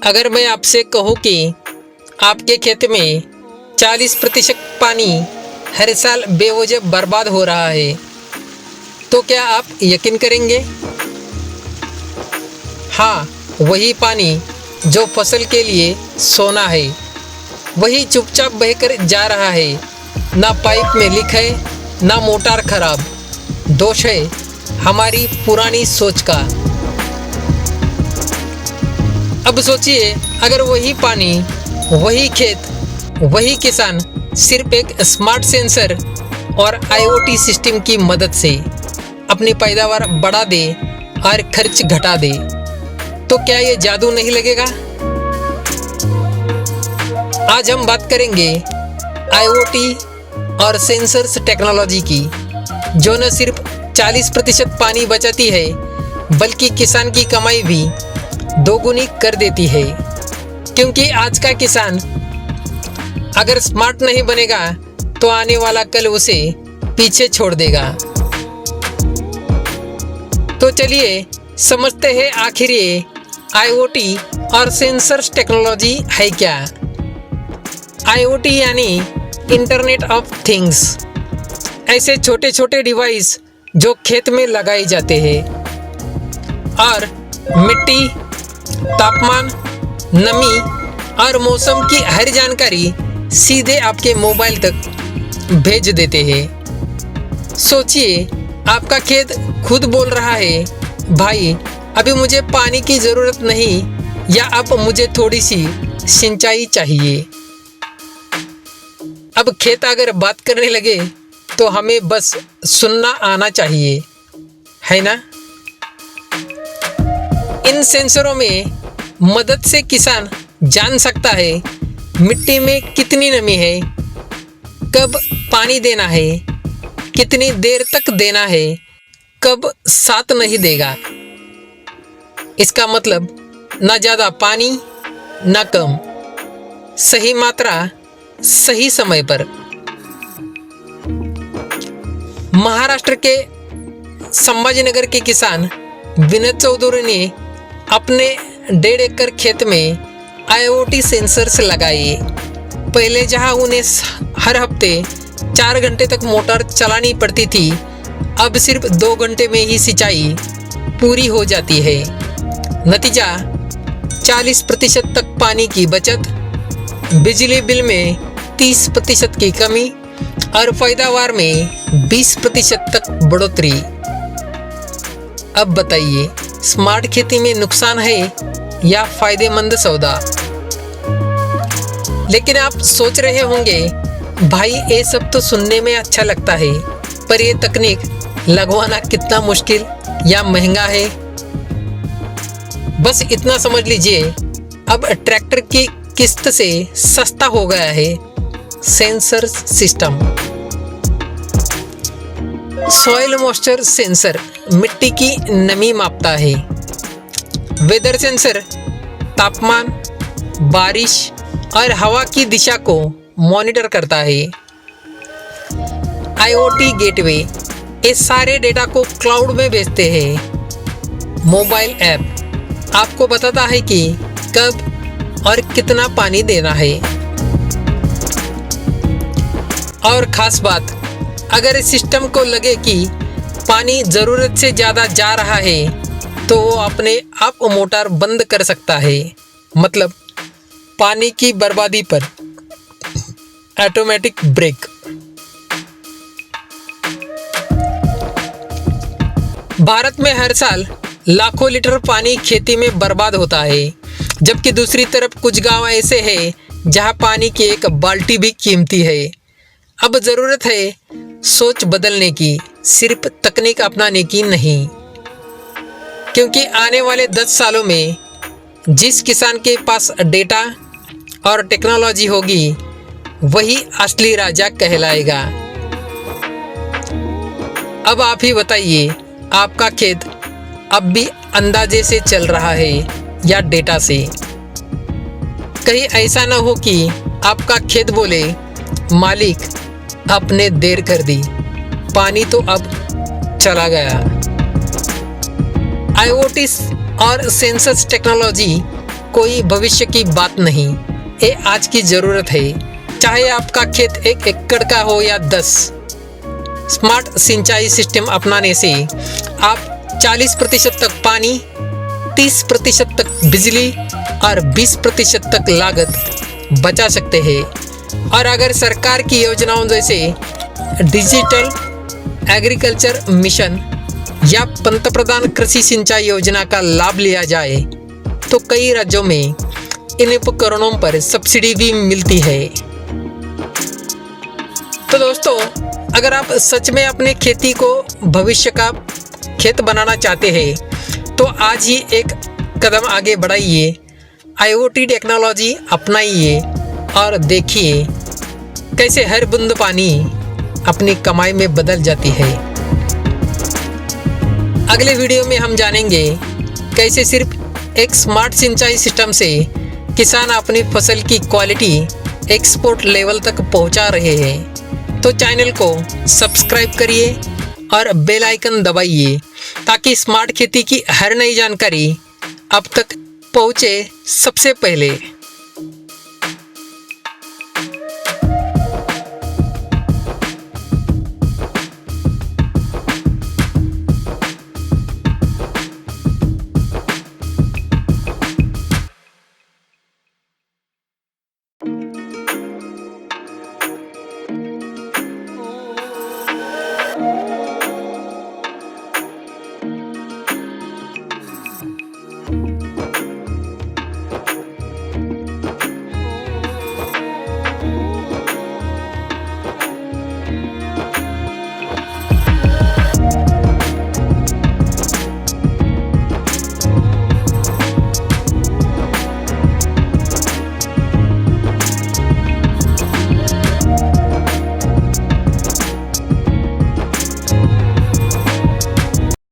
अगर मैं आपसे कहूँ कि आपके खेत में 40% पानी हर साल बेवजह बर्बाद हो रहा है, तो क्या आप यकीन करेंगे? हाँ, वही पानी जो फसल के लिए सोना है, वही चुपचाप बहकर जा रहा है। ना पाइप में लीक है, ना मोटर खराब। दोष है हमारी पुरानी सोच का। अब सोचिए, अगर वही पानी, वही खेत, वही किसान सिर्फ एक स्मार्ट सेंसर और IoT सिस्टम की मदद से अपनी पैदावार बढ़ा दे और खर्च घटा दे, तो क्या ये जादू नहीं लगेगा? आज हम बात करेंगे IoT और सेंसर्स टेक्नोलॉजी की, जो न सिर्फ 40% पानी बचाती है, बल्कि किसान की कमाई भी दोगुनी कर देती है। क्योंकि आज का किसान अगर स्मार्ट नहीं बनेगा तो आने वाला कल उसे पीछे छोड़ देगा। तो चलिए समझते हैं आखिर ये IoT और सेंसर्स टेक्नोलॉजी है क्या। IoT यानी इंटरनेट ऑफ थिंग्स, ऐसे छोटे छोटे डिवाइस जो खेत में लगाए जाते हैं और मिट्टी, तापमान, नमी और मौसम की हर जानकारी सीधे आपके मोबाइल तक भेज देते हैं। सोचिए, आपका खेत खुद बोल रहा है, भाई अभी मुझे पानी की ज़रूरत नहीं, या अब मुझे थोड़ी सी सिंचाई चाहिए। अब खेत अगर बात करने लगे तो हमें बस सुनना आना चाहिए, है ना? इन सेंसरों में मदद से किसान जान सकता है मिट्टी में कितनी नमी है, कब पानी देना है, कितनी देर तक देना है, कब साथ नहीं देगा। इसका मतलब ना ज़्यादा पानी ना कम, सही मात्रा, सही समय पर। महाराष्ट्र के संभाजीनगर के किसान विनोद चौधरी ने अपने 1.5 एकड़ खेत में IoT सेंसर्स लगाए। पहले जहां उन्हें हर हफ्ते 4 घंटे तक मोटर चलानी पड़ती थी, अब सिर्फ 2 घंटे में ही सिंचाई पूरी हो जाती है। नतीजा 40% तक पानी की बचत, बिजली बिल में 30% की कमी और पैदावार में 20% तक बढ़ोतरी। अब बताइए, स्मार्ट खेती में नुकसान है या फायदेमंद सौदा? लेकिन आप सोच रहे होंगे, भाई ये सब तो सुनने में अच्छा लगता है, पर ये तकनीक लगवाना कितना मुश्किल या महंगा है। बस इतना समझ लीजिए, अब ट्रैक्टर की किस्त से सस्ता हो गया है sensor system. Soil moisture sensor मिट्टी की नमी मापता है। वेदर सेंसर तापमान, बारिश और हवा की दिशा को मॉनिटर करता है। IoT गेटवे ये सारे डेटा को क्लाउड में भेजते हैं। मोबाइल ऐप आपको बताता है कि कब और कितना पानी देना है। और ख़ास बात, अगर इस सिस्टम को लगे कि पानी ज़रूरत से ज़्यादा जा रहा है, तो वो अपने आप मोटर बंद कर सकता है। मतलब पानी की बर्बादी पर ऑटोमेटिक ब्रेक। भारत में हर साल लाखों लीटर पानी खेती में बर्बाद होता है, जबकि दूसरी तरफ कुछ गांव ऐसे हैं जहां पानी की एक बाल्टी भी कीमती है। अब ज़रूरत है सोच बदलने की, सिर्फ तकनीक अपनाने की नहीं। क्योंकि आने वाले 10 सालों में जिस किसान के पास डेटा और टेक्नोलॉजी होगी, वही असली राजा कहलाएगा। अब आप ही बताइए, आपका खेत अब भी अंदाजे से चल रहा है या डेटा से? कहीं ऐसा ना हो कि आपका खेत बोले, मालिक आपने देर कर दी, पानी तो अब चला गया। IoT और सेंसर्स टेक्नोलॉजी कोई भविष्य की बात नहीं, ये आज की ज़रूरत है। चाहे आपका खेत 1 एकड़ का हो या 10, स्मार्ट सिंचाई सिस्टम अपनाने से आप 40% तक पानी, 30% तक बिजली और 20% तक लागत बचा सकते हैं। और अगर सरकार की योजनाओं जैसे डिजिटल एग्रीकल्चर मिशन या पंतप्रधान कृषि सिंचाई योजना का लाभ लिया जाए तो कई राज्यों में इन उपकरणों पर सब्सिडी भी मिलती है। तो दोस्तों, अगर आप सच में अपने खेती को भविष्य का खेत बनाना चाहते हैं तो आज ही एक कदम आगे बढ़ाइए, IoT टेक्नोलॉजी अपनाइए और देखिए कैसे हर बूंद पानी अपनी कमाई में बदल जाती है। अगले वीडियो में हम जानेंगे कैसे सिर्फ एक स्मार्ट सिंचाई सिस्टम से किसान अपनी फसल की क्वालिटी एक्सपोर्ट लेवल तक पहुंचा रहे हैं। तो चैनल को सब्सक्राइब करिए और बेल आइकन दबाइए ताकि स्मार्ट खेती की हर नई जानकारी अब तक पहुंचे सबसे पहले।